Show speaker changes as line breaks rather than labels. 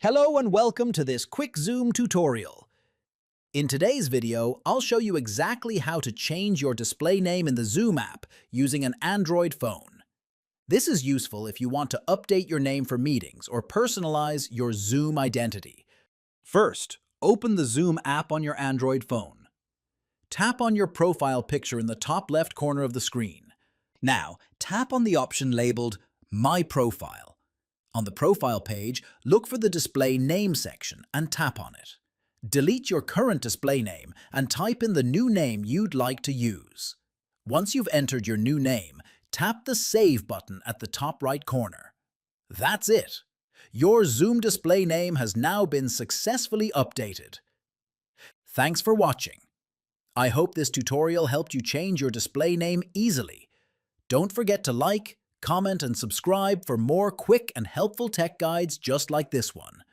Hello and welcome to this quick Zoom tutorial. In today's video, I'll show you exactly how to change your display name in the Zoom app using an Android phone. This is useful if you want to update your name for meetings or personalize your Zoom identity. First, open the Zoom app on your Android phone. Tap on your profile picture in the top left corner of the screen. Now, tap on the option labeled My Profile. On the profile page, look for the Display Name section and tap on it. Delete your current display name and type in the new name you'd like to use. Once you've entered your new name, tap the Save button at the top right corner. That's it! Your Zoom display name has now been successfully updated. Thanks for watching. I hope this tutorial helped you change your display name easily. Don't forget to like, comment, and subscribe for more quick and helpful tech guides just like this one.